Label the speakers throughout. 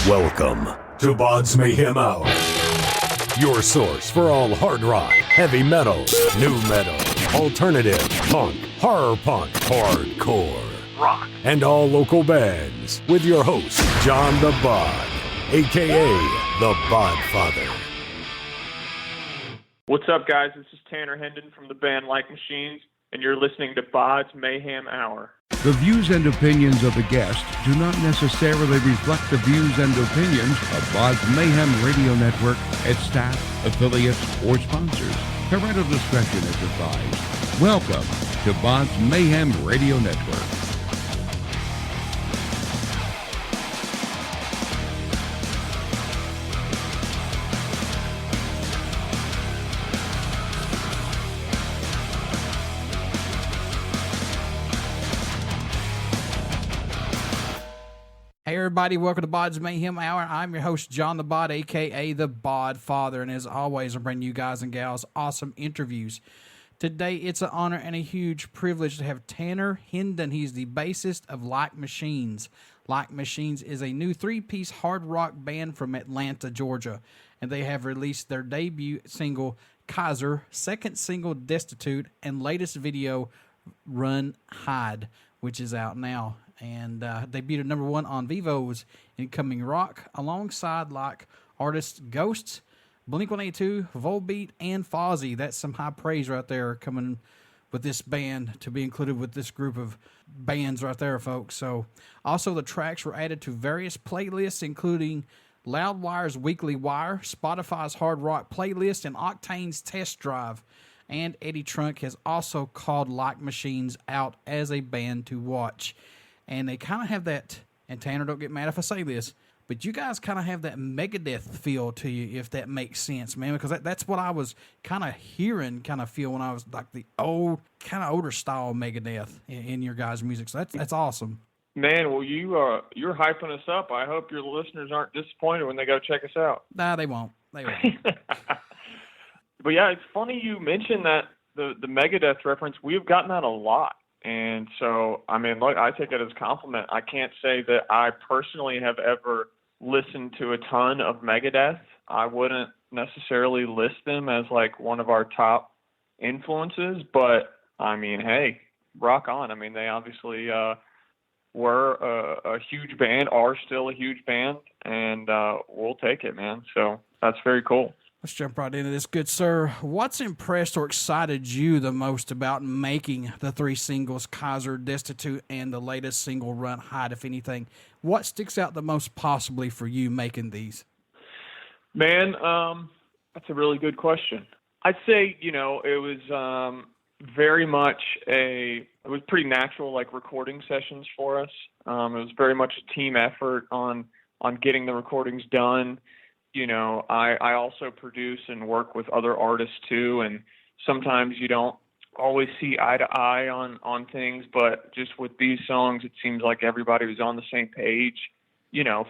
Speaker 1: Welcome to BODS Mayhem Hour, your source for all hard rock, heavy metal, new metal, alternative, punk, horror punk, hardcore, rock, and all local bands, with your host, John the Bod, a.k.a. the Bodfather.
Speaker 2: What's up, guys? This is Tanner Hendon from the band Like Machines, and you're listening to BODS Mayhem Hour.
Speaker 3: The views and opinions of the guest do not necessarily reflect the views and opinions of BODS Mayhem Radio Network, its staff, affiliates, or sponsors. Parental discretion is advised. Welcome to BODS Mayhem Radio Network.
Speaker 4: Hey everybody, welcome to BODS Mayhem Hour. I'm your host, John the Bod, a.k.a. the Bodfather, and as always, I bring you guys and gals awesome interviews. Today, it's an honor and a huge privilege to have Tanner Hendon. He's the bassist of Like Machines. Like Machines is a new three-piece hard rock band from Atlanta, Georgia, and they have released their debut single, Kaiser, second single, Destitute, and latest video, Run, Hide, which is out now. And debuted at number one on Vevo's Incoming Rock, alongside like artists Ghosts, Blink-182, Volbeat, and Fozzy. That's some high praise right there coming with this band to be included with this group of bands right there, folks. So, also the tracks were added to various playlists, including Loudwire's Weekly Wire, Spotify's Hard Rock playlist, and Octane's Test Drive. And Eddie Trunk has also called Like Machines out as a band to watch. And they kind of have that, and Tanner, don't get mad if I say this, but you guys kind of have that Megadeth feel to you, if that makes sense, man, because that's what I was kind of hearing, kind of feel when I was like the old, kind of older style Megadeth in your guys' music. So that's awesome.
Speaker 2: Man, well, you're hyping us up. I hope your listeners aren't disappointed when they go check us out.
Speaker 4: Nah, they won't. They won't.
Speaker 2: But yeah, it's funny you mentioned that, the Megadeth reference. We've gotten that a lot. And so, I mean, look, I take it as a compliment. I can't say that I personally have ever listened to a ton of Megadeth. I wouldn't necessarily list them as like one of our top influences, but I mean, hey, rock on. I mean, they obviously were a huge band, are still a huge band, and we'll take it, man. So that's very cool.
Speaker 4: Let's jump right into this, good sir. What's impressed or excited you the most about making the three singles, Kaiser, Destitute, and the latest single, Run, Hide, if anything? What sticks out the most possibly for you making these?
Speaker 2: Man, that's a really good question. I'd say, it was very much it was pretty natural, like recording sessions for us. It was very much a team effort on getting the recordings done. I also produce and work with other artists too, and sometimes you don't always see eye to eye on things, but just with these songs, it seems like everybody was on the same page,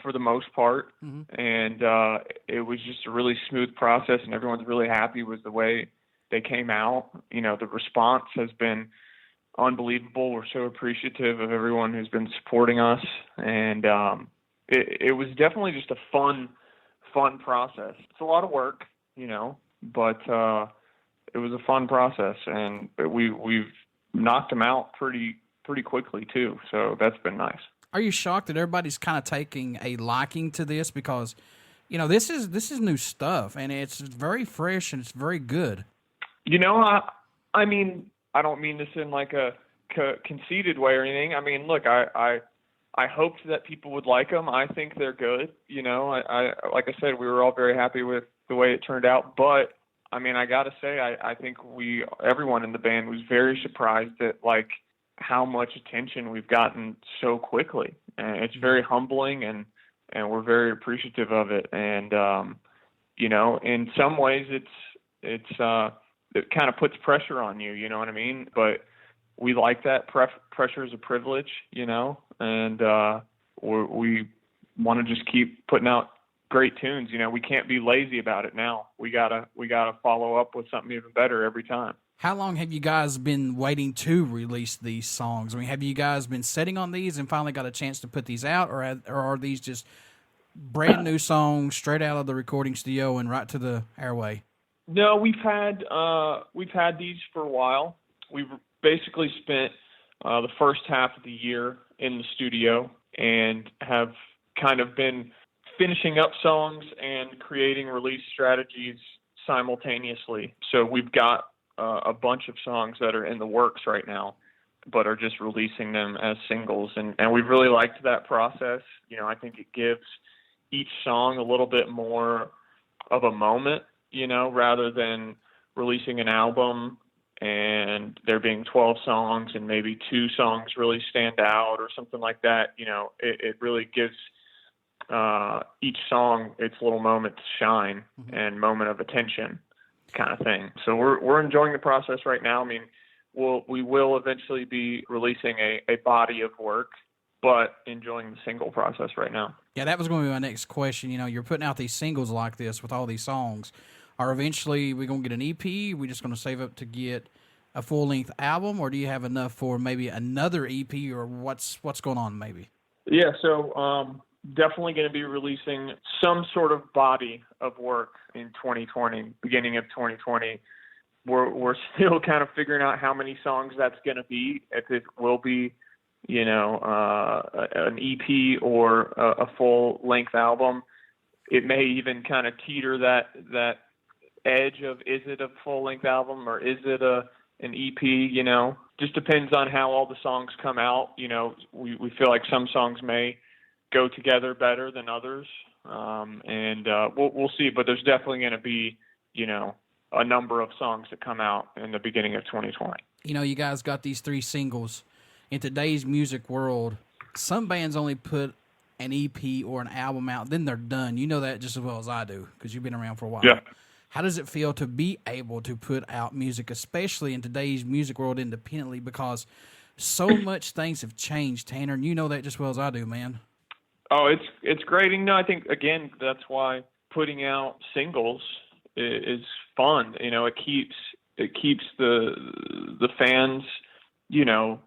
Speaker 2: for the most part. Mm-hmm. And it was just a really smooth process, and everyone's really happy with the way they came out. The response has been unbelievable. We're so appreciative of everyone who's been supporting us, and it was definitely just a fun process. It's a lot of work, but it was a fun process, and we've knocked them out pretty quickly too. So that's been nice.
Speaker 4: Are you shocked that everybody's kind of taking a liking to this? Because, this is new stuff, and it's very fresh and it's very good.
Speaker 2: I mean, I don't mean this in like a conceited way or anything. I mean, look, I hoped that people would like them. I think they're good. I like I said, we were all very happy with the way it turned out. But I mean, I got to say, I think everyone in the band was very surprised at like how much attention we've gotten so quickly. And it's very humbling, and we're very appreciative of it. And in some ways, it kind of puts pressure on you. You know what I mean? But we like that. Pressure is a privilege, and we want to just keep putting out great tunes. We can't be lazy about it now. We gotta follow up with something even better every time.
Speaker 4: How long have you guys been waiting to release these songs? I mean, have you guys been sitting on these and finally got a chance to put these out, or are these just brand new songs straight out of the recording studio and right to the airway?
Speaker 2: No, we've had these for a while. We've basically spent the first half of the year in the studio and have kind of been finishing up songs and creating release strategies simultaneously. So we've got a bunch of songs that are in the works right now, but are just releasing them as singles. And we've really liked that process. You know, I think it gives each song a little bit more of a moment, you know, rather than releasing an album and there being 12 songs and maybe 2 songs really stand out or something like that. You know, it really gives each song its little moment to shine and moment of attention kind of thing. So we're enjoying the process right now. I mean, we will eventually be releasing a body of work, but enjoying the single process right now.
Speaker 4: Yeah, that was going to be my next question. You know, you're putting out these singles like this with all these songs. Are eventually we going to get an EP? We just going to save up to get a full-length album, or do you have enough for maybe another EP, or what's going on maybe?
Speaker 2: Yeah, so definitely going to be releasing some sort of body of work in 2020, beginning of 2020. We're still kind of figuring out how many songs that's going to be, if it will be, you know, an EP or a full-length album. It may even kind of teeter that edge of, is it a full-length album or is it an EP, you know? Just depends on how all the songs come out. You know, we feel like some songs may go together better than others, and we'll see. But there's definitely going to be, you know, a number of songs that come out in the beginning of 2020.
Speaker 4: You know, you guys got these 3 singles. In today's music world, some bands only put an EP or an album out, then they're done. You know that just as well as I do because you've been around for a while.
Speaker 2: Yeah.
Speaker 4: How does it feel to be able to put out music, especially in today's music world independently, because so much things have changed, Tanner, and you know that just as well as I do, man.
Speaker 2: Oh, it's great. And, you know, I think, again, that's why putting out singles is fun. You know, it keeps the fans, you know,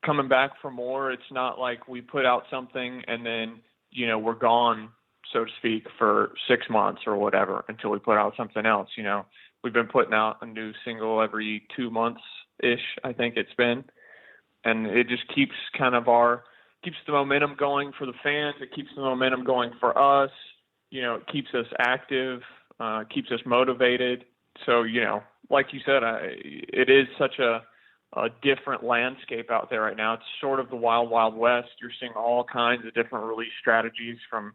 Speaker 2: coming back for more. It's not like we put out something and then, you know, we're gone, so to speak, for 6 months or whatever until we put out something else. You know, we've been putting out a new single every 2 months-ish, I think it's been. And it just keeps keeps the momentum going for the fans. It keeps the momentum going for us. You know, it keeps us active, keeps us motivated. So, you know, like you said, it is such a different landscape out there right now. It's sort of the wild, wild west. You're seeing all kinds of different release strategies, from,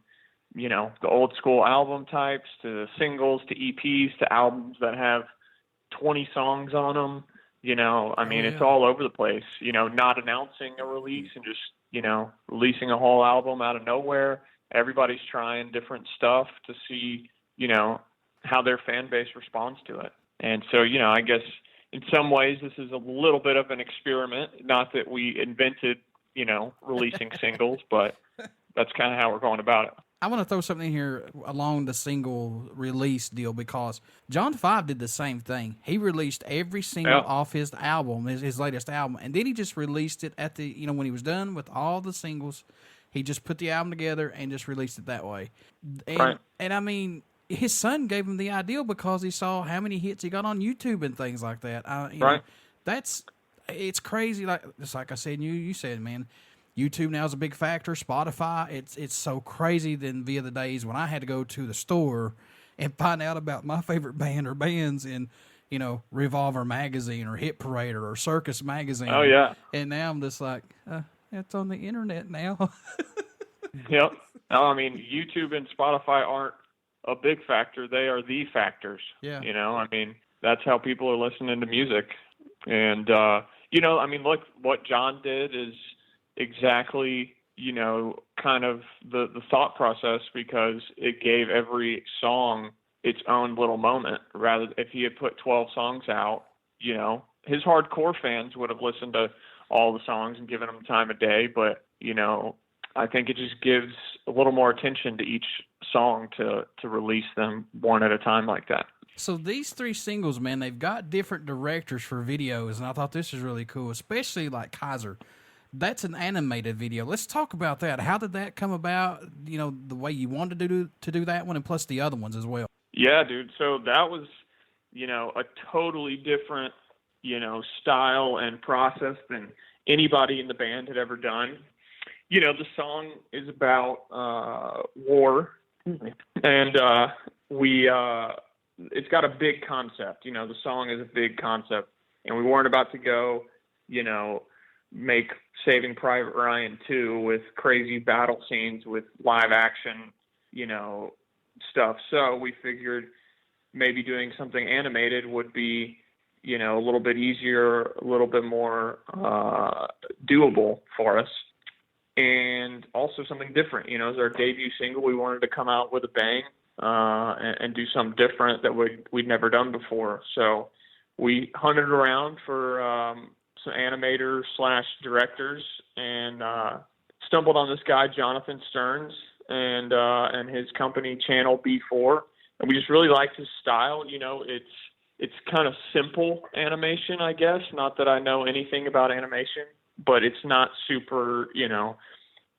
Speaker 2: you know, the old school album types to singles to EPs to albums that have 20 songs on them. You know, I mean, It's all over the place, you know, not announcing a release and just, you know, releasing a whole album out of nowhere. Everybody's trying different stuff to see, you know, how their fan base responds to it. And so, you know, I guess in some ways this is a little bit of an experiment. Not that we invented, you know, releasing singles, but that's kind of how we're going about it.
Speaker 4: I want to throw something in here along the single release deal, because John 5 did the same thing. He released every single off his album, his latest album, and then he just released it at the, you know, when he was done with all the singles, he just put the album together and just released it that way. And I mean, his son gave him the idea because he saw how many hits he got on YouTube and things like that. You know, it's crazy. Just like I said, you said, man, YouTube now is a big factor. Spotify, it's so crazy than via the days when I had to go to the store and find out about my favorite band or bands in, you know, Revolver Magazine or Hit Parader or Circus Magazine.
Speaker 2: Oh, yeah.
Speaker 4: And now I'm just like, it's on the internet now.
Speaker 2: Yep. No, I mean, YouTube and Spotify aren't a big factor. They are the factors.
Speaker 4: Yeah.
Speaker 2: You know, I mean, that's how people are listening to music. And, you know, I mean, look, what John did is exactly, you know, kind of the thought process, because it gave every song its own little moment. Rather, if he had put 12 songs out, you know, his hardcore fans would have listened to all the songs and given them time of day. But, you know, I think it just gives a little more attention to each song to release them one at a time like that.
Speaker 4: So these 3 singles, man, they've got different directors for videos, and I thought this was really cool, especially like Kaiser. That's an animated video. Let's talk about that. How did that come about? You know, the way you wanted to do that one, and plus the other ones as well.
Speaker 2: Yeah, dude. So that was, you know, a totally different, you know, style and process than anybody in the band had ever done. You know, the song is about war, and it's got a big concept. You know, the song is a big concept, and we weren't about to go, you know, make Saving Private Ryan 2 with crazy battle scenes with live action, you know, stuff. So we figured maybe doing something animated would be, you know, a little bit easier, a little bit more doable for us. And also something different. You know, as our debut single, we wanted to come out with a bang and do something different that we'd never done before. So we hunted around for some animators / directors and stumbled on this guy, Jonathan Stearns, and his company, Channel B4. And we just really liked his style. You know, it's kind of simple animation, I guess. Not that I know anything about animation, but it's not super, you know,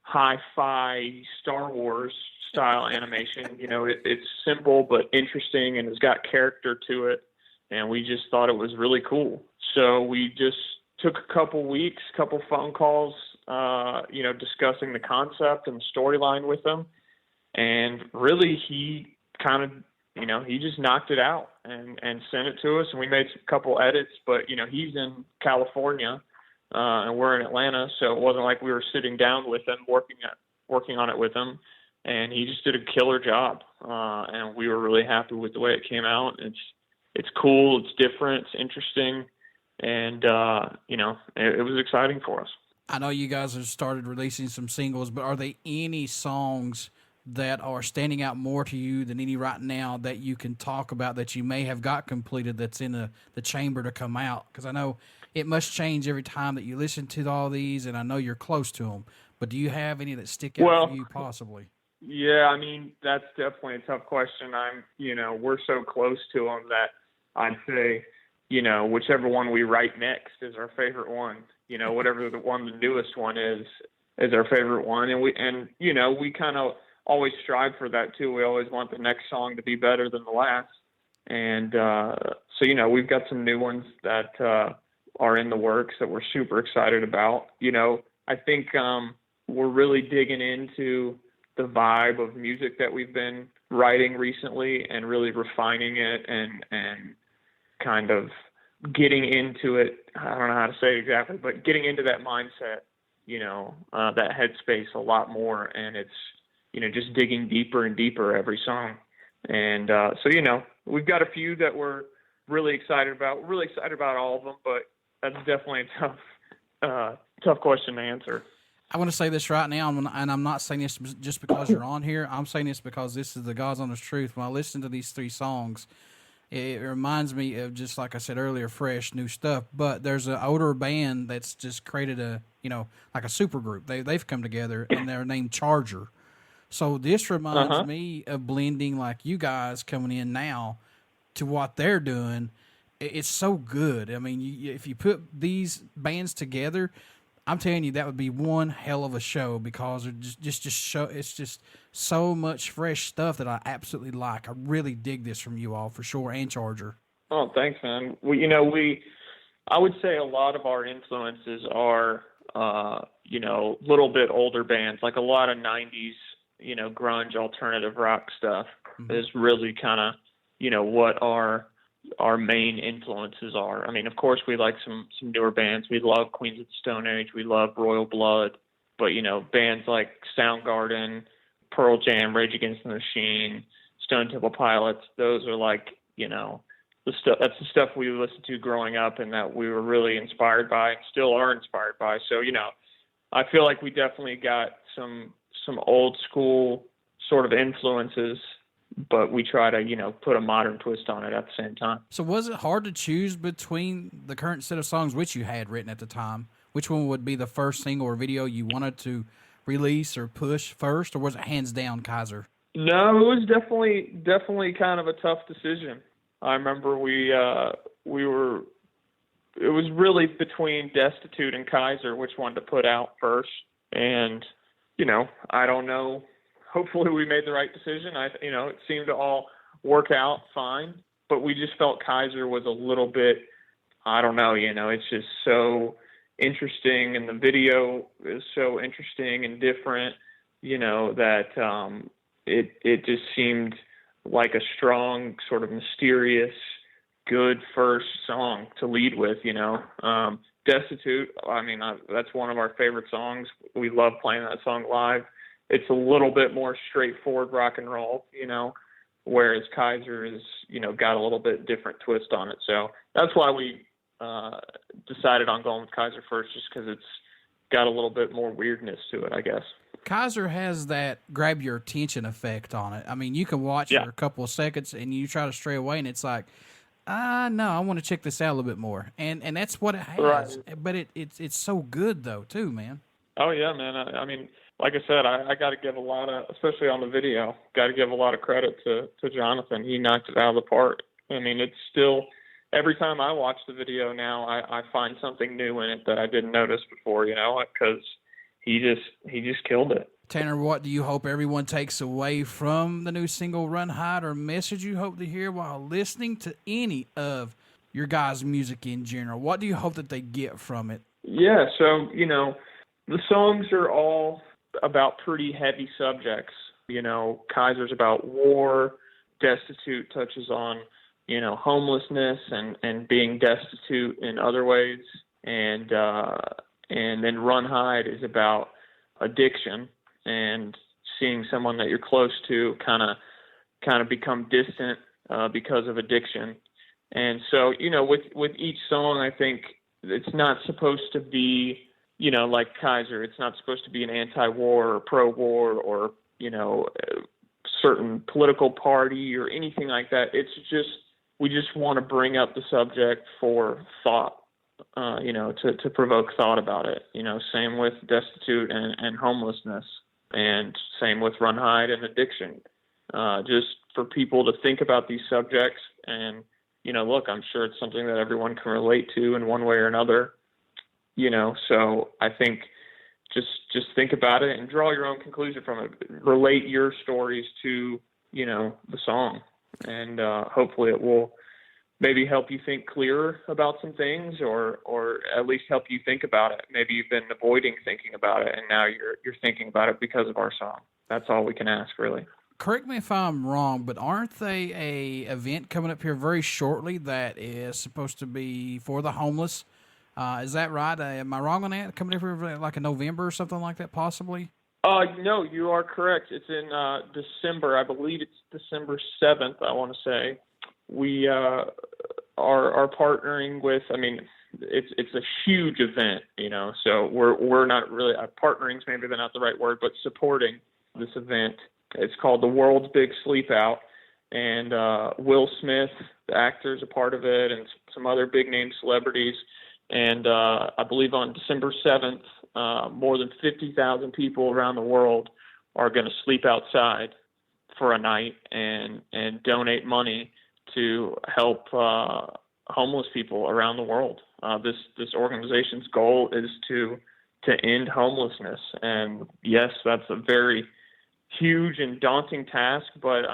Speaker 2: hi-fi Star Wars style animation. You know, it's simple but interesting, and it's got character to it. And we just thought it was really cool. So we just took a couple weeks, couple phone calls, you know, discussing the concept and the storyline with him. And really, he kind of, you know, he just knocked it out and sent it to us. And we made a couple edits, but, you know, he's in California and we're in Atlanta. So it wasn't like we were sitting down with him, working on it with him. And he just did a killer job. And we were really happy with the way it came out. It's cool. It's different. It's interesting. And, you know, it was exciting for us.
Speaker 4: I know you guys have started releasing some singles, but are there any songs that are standing out more to you than any right now that you can talk about that you may have got completed that's in the chamber to come out? Because I know it must change every time that you listen to all these, and I know you're close to them. But do you have any that stick out for you possibly?
Speaker 2: Yeah, I mean, that's definitely a tough question. You know, we're so close to them that I'd say, you know, whichever one we write next is our favorite one. You know, whatever the newest one is our favorite one. And you know, we kind of always strive for that too. We always want the next song to be better than the last. And so, you know, we've got some new ones that are in the works that we're super excited about. You know, I think we're really digging into the vibe of music that we've been writing recently and really refining it and kind of getting into it. I don't know how to say it exactly, but getting into that mindset, you know, that headspace a lot more. And it's, you know, just digging deeper and deeper every song. And so, you know, we've got a few that we're really excited about. We're really excited about all of them, but that's definitely a tough question to answer.
Speaker 4: I want to say this right now, and I'm not saying this just because you're on here. I'm saying this because this is the God's honest truth. When I listen to these three songs, it reminds me of, just like I said earlier, fresh, new stuff. But there's an older band that's just created a, you know, like a super group. They've come together, and they're named Charger. So this reminds me of blending like you guys coming in now to what they're doing. It's so good. I mean, if you put these bands together, I'm telling you, that would be one hell of a show because it just show. It's just so much fresh stuff that I absolutely like. I really dig this from you all for sure, and Charger.
Speaker 2: Oh, thanks, man. I would say a lot of our influences are, you know, a little bit older bands, like a lot of '90s, you know, grunge, alternative rock stuff is really kind of, you know, what our main influences are. I mean, of course, we like some newer bands. We love Queens of the Stone Age. We love Royal Blood. But, you know, bands like Soundgarden, Pearl Jam, Rage Against the Machine, Stone Temple Pilots, those are like, you know, that's the stuff we listened to growing up and that we were really inspired by and still are inspired by. So, you know, I feel like we definitely got some old school sort of influences, but we try to, you know, put a modern twist on it at the same time.
Speaker 4: So was it hard to choose between the current set of songs which you had written at the time? Which one would be the first single or video you wanted to release or push first, or was it hands down Kaiser?
Speaker 2: No, it was definitely kind of a tough decision. I remember we were it was really between Destitute and Kaiser, which one to put out first. And, I don't know. Hopefully we made the right decision. It seemed to all work out fine, but we just felt Kaiser was a little bit, I don't know, it's just so interesting, and the video is so interesting and different, that it just seemed like a strong, sort of mysterious, good first song to lead with, Destitute, that's one of our favorite songs. We love playing that song live. It's a little bit more straightforward rock and roll, whereas Kaiser is, got a little bit different twist on it. So that's why we decided on going with Kaiser first, just because it's got a little bit more weirdness to it, I guess.
Speaker 4: Kaiser has that grab your attention effect on it. I mean, you can watch for a couple of seconds and you try to stray away, and it's like, no, I want to check this out a little bit more. And that's what it has. Right. But it's so good, though, too, man. Oh, yeah, man. I mean, like I said, I got to give a lot of, especially on the video, got to give a lot of credit to Jonathan. He knocked it out of the park. I mean, it's still, every time I watch the video now, I find something new in it that I didn't notice before, because he just killed it. Tanner, what do you hope everyone takes away from the new single Run Hide, or message you hope to hear while listening to any of your guys' music in general? What do you hope that they get from it? Yeah, so, the songs are all about pretty heavy subjects. Kaiser's about war, Destitute touches on, homelessness and being destitute in other ways. And then Run Hide is about addiction and seeing someone that you're close to kind of become distant because of addiction. And so, with each song, I think it's not supposed to be, like Kaiser, it's not supposed to be an anti-war or pro-war or, certain political party or anything like that. It's just, we just want to bring up the subject for thought, to provoke thought about it. Same with Destitute and homelessness, and same with Run Hide and addiction. Just for people to think about these subjects and, look, I'm sure it's something that everyone can relate to in one way or another, so I think just think about it and draw your own conclusion from it. Relate your stories to, the song, and hopefully it will maybe help you think clearer about some things, or at least help you think about it. Maybe you've been avoiding thinking about it, and now you're thinking about it because of our song. That's all we can ask, really. Correct me if I'm wrong, but aren't they a event coming up here very shortly that is supposed to be for the homeless? Is that right? Am I wrong on that? Coming up here like in November or something like that, possibly? No, you are correct. It's in December. I believe it's December 7th, I want to say. We are partnering with, it's a huge event, so we're not really, partnering's maybe not the right word, but supporting this event. It's called the World's Big Sleep Out, and Will Smith, the actor, is a part of it, and some other big-name celebrities. And I believe on December 7th, more than 50,000 people around the world are going to sleep outside for a night and donate money to help homeless people around the world. This organization's goal is to end homelessness. And yes, that's a very huge and daunting task, but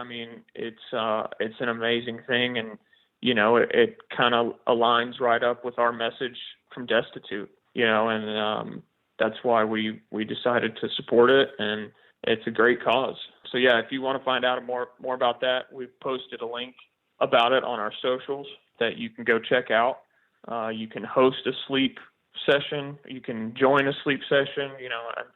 Speaker 4: it's an amazing thing, and it kind of aligns right up with our message from Destitute, and that's why we decided to support it, and it's a great cause. So yeah, if you want to find out more about that, we've posted a link about it on our socials that you can go check out. You can host a sleep session. You can join a sleep session.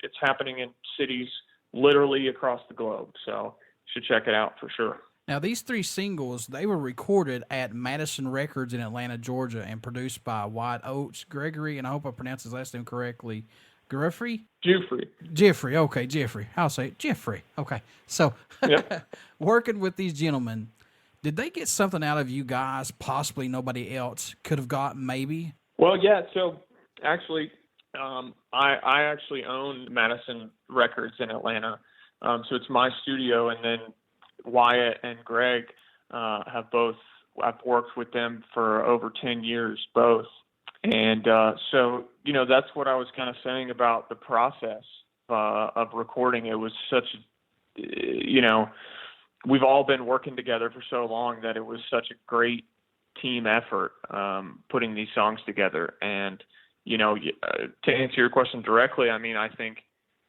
Speaker 4: It's happening in cities literally across the globe. So you should check it out for sure. Now, these three singles, they were recorded at Madison Records in Atlanta, Georgia, and produced by White Oats Gregory, and I hope I pronounced his last name correctly. Jeffrey? Jeffrey, okay, Jeffrey. I'll say it. Jeffrey, okay. So, yep. Working with these gentlemen, did they get something out of you guys possibly nobody else could have got, maybe? Well, yeah, so actually, I actually own Madison Records in Atlanta, so it's my studio, and then Wyatt and Greg I've worked with them for over 10 years, both.
Speaker 2: And so, that's what I was kind of saying about the process of recording. It was such, we've all been working together for so long that it was such a great team effort putting these songs together. And, to answer your question directly, I mean, I think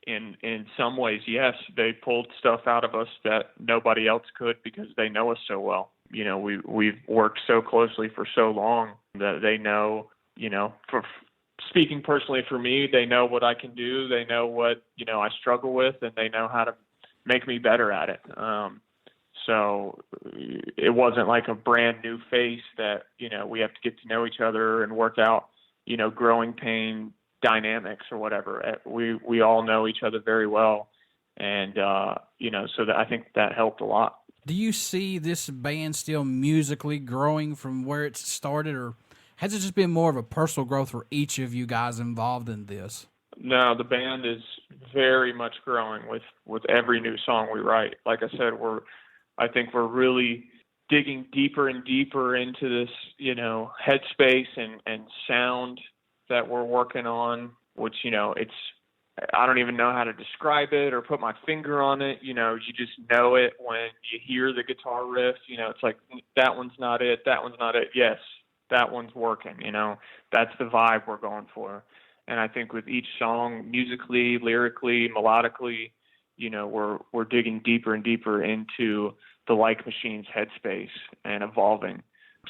Speaker 2: in some ways, yes, they pulled stuff out of us that nobody else could because they know us so well. We've worked so closely for so long that they know, for speaking personally for me, they know what I can do. They know what, I struggle with, and they know how to make me better at it. So it wasn't like a brand new face that, we have to get to know each other and work out, growing pain dynamics or whatever. We all know each other very well. And, so that I think that helped a lot.
Speaker 4: Do you see this band still musically growing from where it started, or has it just been more of a personal growth for each of you guys involved in this?
Speaker 2: No, the band is very much growing with every new song we write. Like I said, I think we're really digging deeper and deeper into this, headspace and sound that we're working on, which, I don't even know how to describe it or put my finger on it. You just know it when you hear the guitar riff. It's like, that one's not it. That one's not it. Yes, that one's working. That's the vibe we're going for. And I think with each song, musically, lyrically, melodically, we're digging deeper and deeper into the Like Machine's headspace and evolving.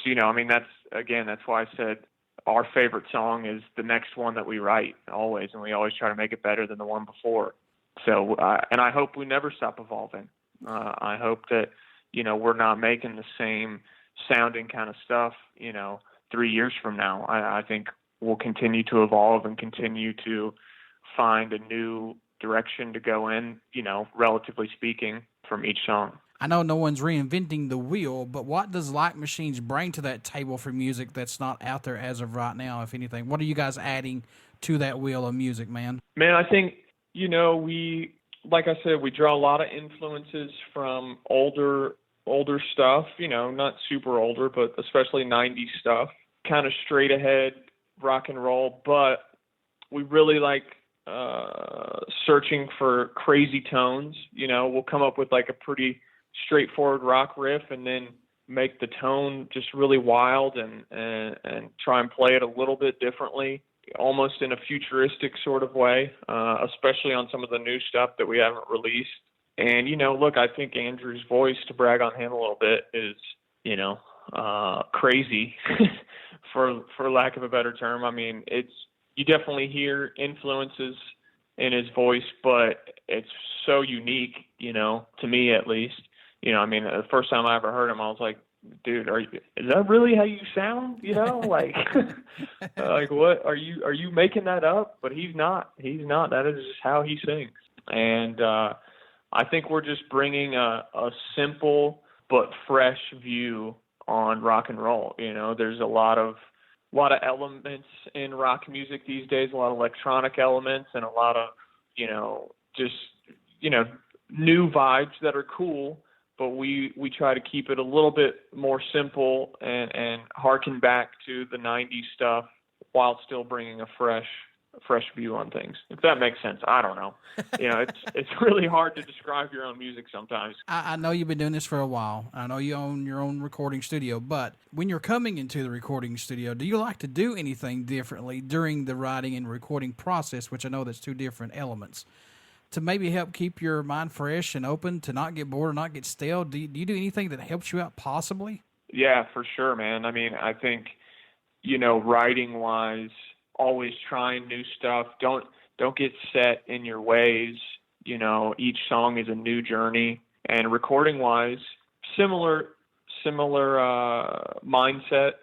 Speaker 2: So, that's why I said our favorite song is the next one that we write always, and we always try to make it better than the one before. So, and I hope we never stop evolving. I hope that, we're not making the same sounding kind of stuff, 3 years from now. I think we'll continue to evolve and continue to find a new direction to go in, relatively speaking, from each song.
Speaker 4: I know no one's reinventing the wheel, but what does Like Machines bring to that table for music that's not out there as of right now, if anything? What are you guys adding to that wheel of music, man?
Speaker 2: Man, I think, like I said, we draw a lot of influences from older stuff, not super older, but especially 90s stuff, kind of straight ahead rock and roll, but we really like searching for crazy tones. We'll come up with like a pretty straightforward rock riff and then make the tone just really wild and try and play it a little bit differently, almost in a futuristic sort of way, especially on some of the new stuff that we haven't released. And, look, I think Andrew's voice, to brag on him a little bit, is, crazy for lack of a better term. I mean, you definitely hear influences in his voice, but it's so unique, to me at least. The first time I ever heard him, I was like, dude, is that really how you sound? Like, like what are you making that up? But he's not, that is just how he sings. And, I think we're just bringing a simple but fresh view on rock and roll. There's a lot of elements in rock music these days, a lot of electronic elements and a lot of, new vibes that are cool, but we try to keep it a little bit more simple and harken back to the 90s stuff while still bringing a fresh view on things, if that makes sense. I don't know. It's really hard to describe your own music sometimes.
Speaker 4: I know you've been doing this for a while. I know you own your own recording studio, but when you're coming into the recording studio, do you like to do anything differently during the writing and recording process, which I know that's two different elements, to maybe help keep your mind fresh and open, to not get bored or not get stale? Do you do anything that helps you out possibly?
Speaker 2: Yeah, for sure, man. I mean, I think, writing-wise, always trying new stuff. Don't get set in your ways. Each song is a new journey. And recording-wise, similar mindset.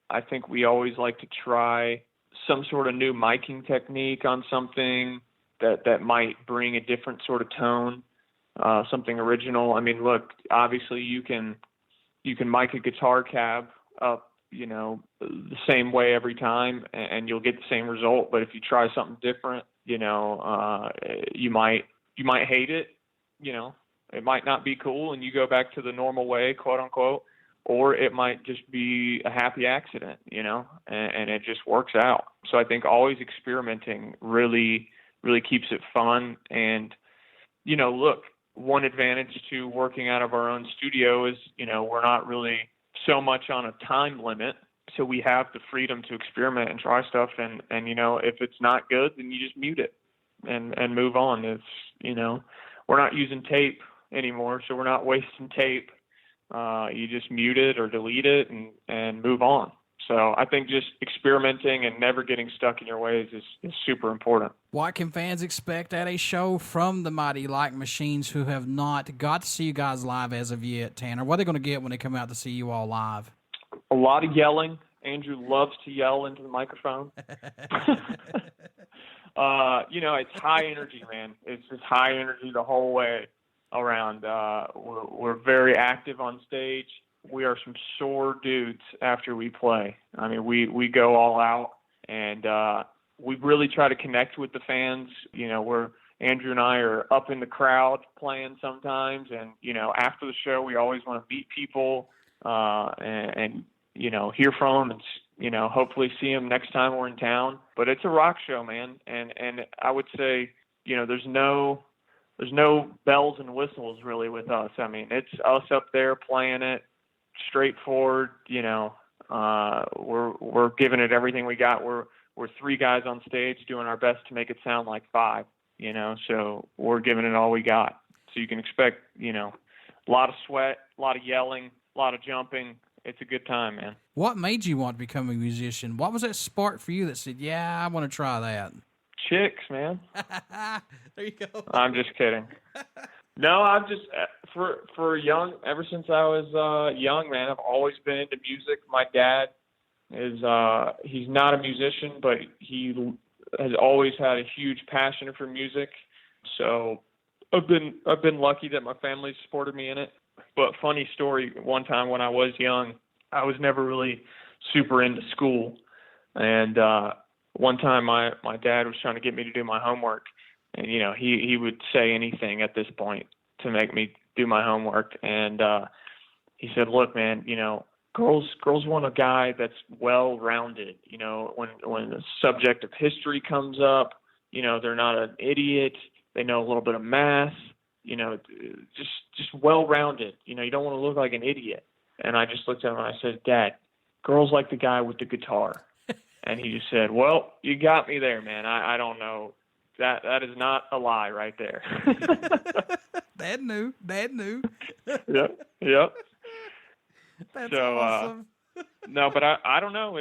Speaker 2: I think we always like to try some sort of new miking technique on something that might bring a different sort of tone, something original. I mean, look, obviously you can mic a guitar cab up, the same way every time and you'll get the same result. But if you try something different, you might hate it, it might not be cool and you go back to the normal way, quote unquote, or it might just be a happy accident, and it just works out. So I think always experimenting really, really keeps it fun. And, look, one advantage to working out of our own studio is, we're not really so much on a time limit. So we have the freedom to experiment and try stuff. And if it's not good, then you just mute it and move on. It's, we're not using tape anymore, so we're not wasting tape. You just mute it or delete it and move on. So I think just experimenting and never getting stuck in your ways is super important.
Speaker 4: What can fans expect at a show from the Mighty Like Machines who have not got to see you guys live as of yet, Tanner? What are they going to get when they come out to see you all live?
Speaker 2: A lot of yelling. Andrew loves to yell into the microphone. It's high energy, man. It's just high energy the whole way around. We're very active on stage. We are some sore dudes after we play. I mean, we go all out, and we really try to connect with the fans. Andrew and I are up in the crowd playing sometimes, and after the show, we always want to meet people and hear from them, and hopefully see them next time we're in town. But it's a rock show, man, and I would say there's no bells and whistles really with us. I mean, it's us up there playing it straightforward. We're giving it everything we got. We're three guys on stage doing our best to make it sound like five. So we're giving it all we got. So you can expect a lot of sweat, a lot of yelling, a lot of jumping. It's a good time, man. What
Speaker 4: made you want to become a musician? What was that spark for you that said, yeah, I want to try that?
Speaker 2: Chicks, man.
Speaker 4: There you go.
Speaker 2: I'm just kidding. No, I'm just for young. Ever since I was young, man, I've always been into music. My dad is he's not a musician, but he has always had a huge passion for music. So I've been lucky that my family supported me in it. But funny story, one time when I was young, I was never really super into school, and one time my dad was trying to get me to do my homework, and he would say anything at this point to make me do my homework. And he said, look, man, girls want a guy that's well-rounded. When the subject of history comes up, they're not an idiot. They know a little bit of math, just well-rounded. You don't want to look like an idiot. And I just looked at him and I said, Dad, girls like the guy with the guitar. And he just said, well, you got me there, man. I don't know. That is not a lie right there.
Speaker 4: Dad knew.
Speaker 2: Yep.
Speaker 4: That's awesome.
Speaker 2: No, but I don't know.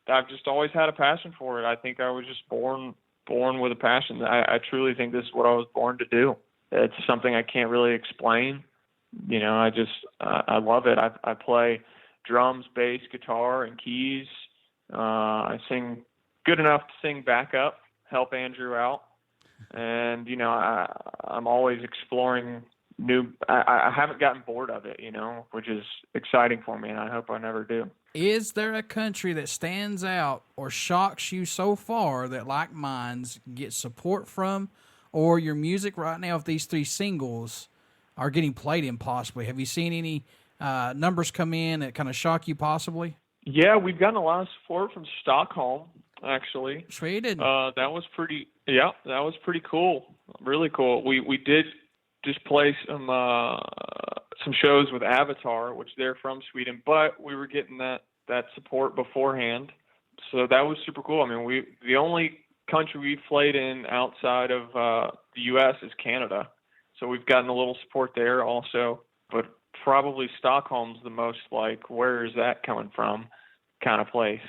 Speaker 2: I've just always had a passion for it. I think I was just born with a passion. I truly think this is what I was born to do. It's something I can't really explain. I love it. I play drums, bass, guitar, and keys. I sing good enough to sing backup, help Andrew out. And, I'm always exploring new. I haven't gotten bored of it, which is exciting for me, and I hope I never do.
Speaker 4: Is there a country that stands out or shocks you so far that Like Minds get support from, or your music right now, if these three singles are getting played in possibly? Have you seen any numbers come in that kind of shock you possibly?
Speaker 2: Yeah, we've gotten a lot of support from Stockholm, actually.
Speaker 4: Sweden.
Speaker 2: That was pretty cool. Really cool. We did just play some shows with Avatar, which they're from Sweden, but we were getting that support beforehand. So that was super cool. I mean, the only country we've played in outside of the U.S. is Canada. So we've gotten a little support there also, but probably Stockholm's the most like, where is that coming from kind of place.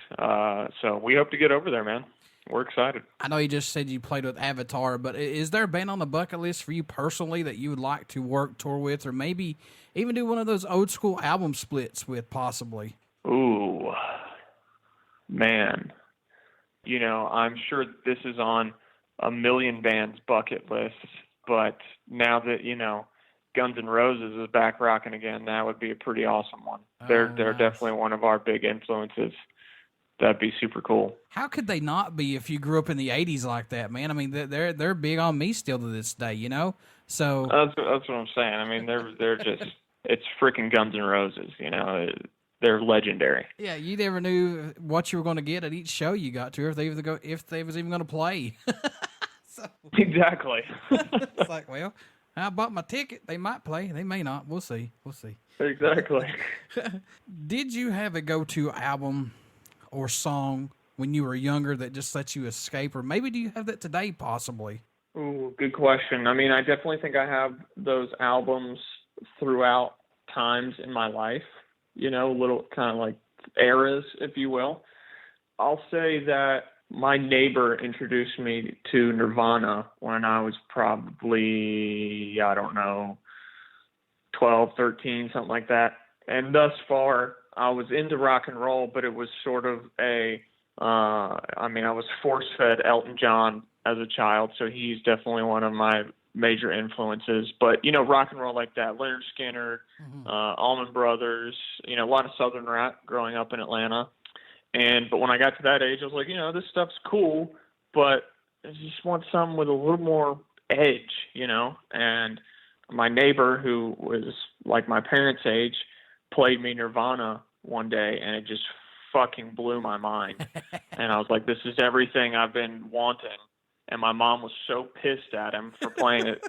Speaker 2: So we hope to get over there, man. We're excited.
Speaker 4: I know you just said you played with Avatar, but is there a band on the bucket list for you personally that you would like to tour with, or maybe even do one of those old school album splits with possibly?
Speaker 2: Ooh, man. I'm sure this is on a million bands' bucket lists, but now that, Guns N' Roses is back rocking again, that would be a pretty awesome one. They're definitely one of our big influences. That'd be super cool.
Speaker 4: How could they not be if you grew up in the 80s like that, man? I mean, they're big on me still to this day, So
Speaker 2: that's what I'm saying. I mean, they're just it's freaking Guns N' Roses. You know, they're legendary.
Speaker 4: Yeah, you never knew what you were going to get at each show you got to, if they was even going to play. So,
Speaker 2: exactly.
Speaker 4: It's like, well, I bought my ticket. They might play. They may not. We'll see.
Speaker 2: Exactly.
Speaker 4: Did you have a go-to album or song when you were younger that just let you escape? Or maybe do you have that today, possibly?
Speaker 2: Ooh, good question. I mean, I definitely think I have those albums throughout times in my life, you know, little kind of like eras, if you will. I'll say that my neighbor introduced me to Nirvana when I was probably, I don't know, 12, 13, something like that. And thus far, I was into rock and roll, but it was sort of I was force-fed Elton John as a child, so he's definitely one of my major influences. But, you know, rock and roll like that, Leonard Skinner, Allman Brothers, you know, a lot of Southern rap growing up in Atlanta. But when I got to that age, I was like, you know, this stuff's cool, but I just want something with a little more edge, you know. And my neighbor, who was like my parents' age, played me Nirvana one day, and it just fucking blew my mind. And I was like, this is everything I've been wanting. And my mom was so pissed at him for playing it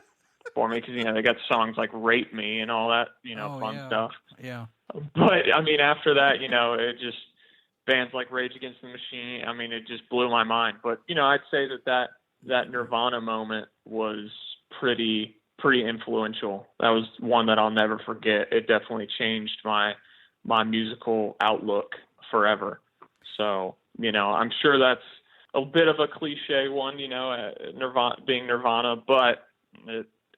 Speaker 2: for me because, you know, they got songs like Rape Me and all that, you know, fun stuff.
Speaker 4: Yeah.
Speaker 2: But, I mean, after that, you know, it just bands like Rage Against the Machine, I mean, it just blew my mind. But, you know, I'd say that Nirvana moment was pretty influential. That was one that I'll never forget. It definitely changed my musical outlook forever. So, you know, I'm sure that's a bit of a cliche one, you know, Nirvana being Nirvana, but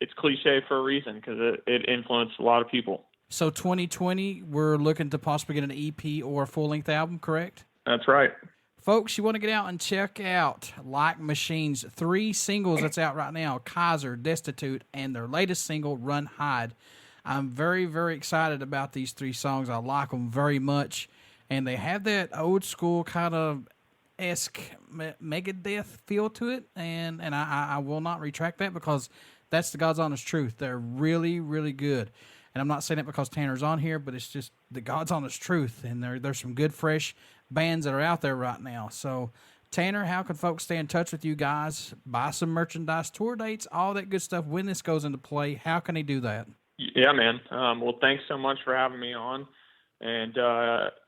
Speaker 2: it's cliche for a reason because it influenced a lot of people.
Speaker 4: So 2020, we're looking to possibly get an EP or a full-length album, correct?
Speaker 2: That's right.
Speaker 4: Folks, you want to get out and check out Like Machine's 3 singles that's out right now, Kaiser, Destitute, and their latest single, Run Hide. I'm very, very excited about these 3 songs. I like them very much, and they have that old school kind of esque Megadeth feel to it, and I will not retract that because that's the God's honest truth. They're really, really good. And I'm not saying it because Tanner's on here, but it's just the God's honest truth. And there's some good, fresh bands that are out there right now. So, Tanner, how can folks stay in touch with you guys, buy some merchandise, tour dates, all that good stuff when this goes into play? How can they do that?
Speaker 2: Yeah, man. Well, thanks so much for having me on. And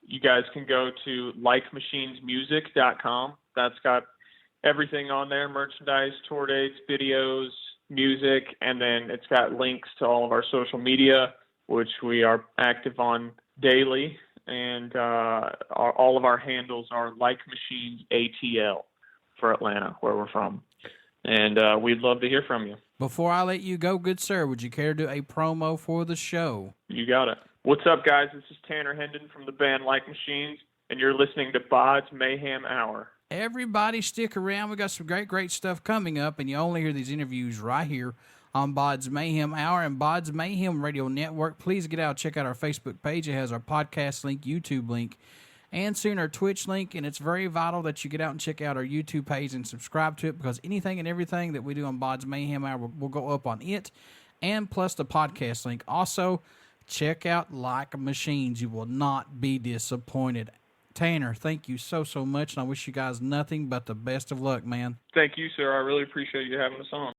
Speaker 2: you guys can go to likemachinesmusic.com. That's got everything on there, merchandise, tour dates, videos, music, and then it's got links to all of our social media, which we are active on daily. And all of our handles are Like Machines ATL for Atlanta, where we're from. And we'd love to hear from you.
Speaker 4: Before I let you go, good sir, would you care to do a promo for the show?
Speaker 2: You got it. What's up, guys? This is Tanner Hendon from the band Like Machines, and you're listening to BODS Mayhem Hour.
Speaker 4: Everybody stick around. We got some great stuff coming up, and you only hear these interviews right here on BODS Mayhem Hour and BODS Mayhem Radio Network. Please get out, check out our Facebook page. It has our podcast link, YouTube link, and soon our Twitch link, and it's very vital that you get out and check out our YouTube page and subscribe to it because anything and everything that we do on BODS Mayhem Hour will go up on it, and plus the podcast link. Also, check out Like Machines. You will not be disappointed. Tanner, thank you so much, and I wish you guys nothing but the best of luck, man.
Speaker 2: Thank you, sir. I really appreciate you having us on.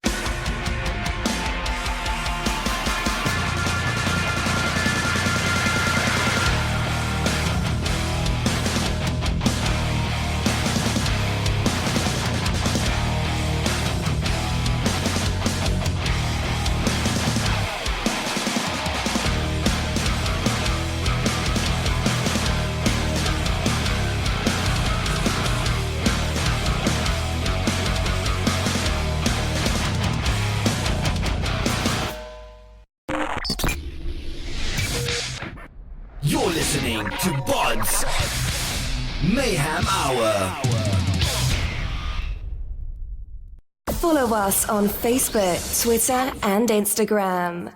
Speaker 5: You're listening to BODS Mayhem Hour.
Speaker 6: Follow us on Facebook, Twitter, and Instagram.